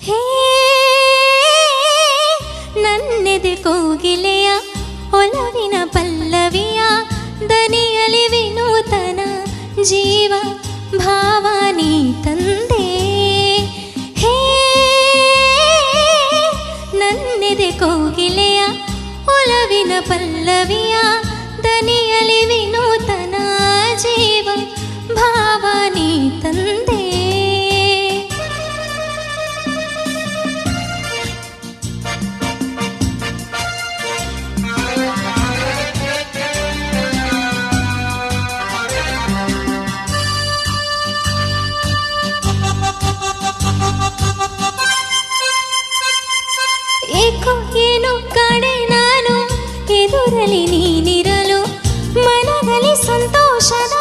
ಹೇ ನನ್ನೆದೆ ಕೋಗಿಲೆಯ ಒಲವಿನ ಪಲ್ಲವಿಯ ದನಿಯಲಿ ವಿನೂತನ ಜೀವ ಭಾವ ನೀ ತಂದೆ. ಹೇ ನನ್ನೆದೆ ಕೋಗಿಲೆಯ ಒಲವಿನ ಪಲ್ಲವಿಯ ದನಿಯಲಿ ವಿನೂತನ ಜೀವ ಭಾವ ನೀ ತಂದೆ. ಏಕೋ ಏನು ಕಾಣೆ ನಾನು ಎದುರಲಿ ನೀನಿರಲು, ಮನದಲ್ಲಿ ಸಂತೋಷದ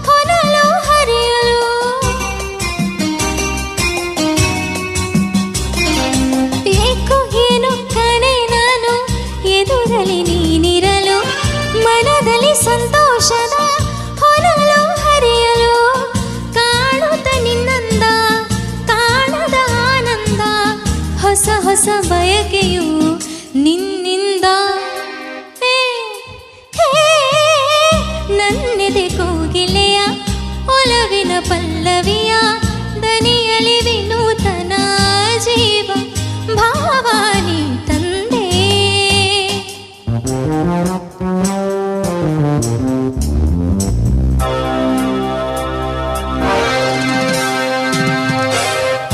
ಹೊನಲು ಹರಿಯಲು. ಏಕೋ ಏನು ಕಾಣೆ ನಾನು ಎದುರಲಿ ನೀನಿರಲು, ಮನದಲ್ಲಿ ಸಂತೋಷದ ಹೊನಲು ಹರಿಯಲು. ಕಾಣುತ್ತ ನಿನ್ನಂದ ಕಾಣದ ಆನಂದ, ಹೊಸ ಹೊಸ ಬಯಕೆಯು ನಿನ್ನಿಂದ. ನನ್ನೆದೆ ಕೋಗಿಲೆಯ ಒಲವಿನ ಪಲ್ಲವಿಯ ದನಿಯಲಿ ವಿನೂತನ ಜೀವ ಭಾವ ನೀ ತಂದೆ.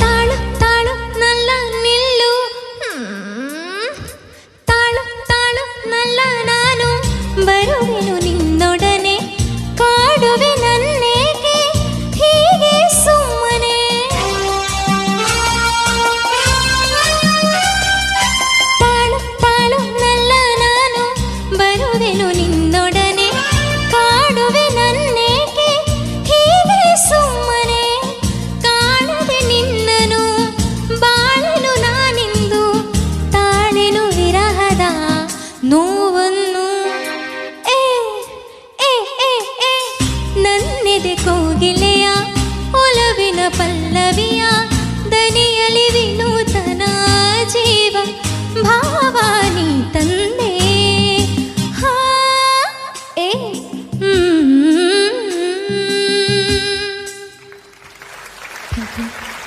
ತಾಳು ತಾಳು ನಲ್ಲ ನಿಲ್ಲು, ತಾಳು ತಾಳು ನಲ್ಲ ನಾನು ಬರುವೆನು ನಿನ್ನೊಡನೆ, ಕಾಡುವೆ ನನ್ನೇಕೆ ಹೀಗೆ ಸುಮ್ಮನೆ. ತಾಳು ತಾಳು ನಲ್ಲ ನಾನು ಬರುವೆನು ನಿನ್ನೊಡನೆ, ಕಾಡುವೆ ನನ್ನೇಕೆ ಹೀಗೆ ಸುಮ್ಮನೆ. ಕಾಣದೆ ನಿನ್ನನು ಬಾಳೆನು ನಾನಿಂದು, ತಾಳೆನು ವಿರಹದ ನೋವನ್ನು. ನನ್ನೆದೆ ಕೋಗಿಲೆಯ ಒಲವಿನ ಪಲ್ಲವಿಯ ದನಿಯಲಿ ವಿನೂತನ ಜೀವ ಭಾವ ನೀ ತಂದೆ. ಹಾ ಏ Thank you.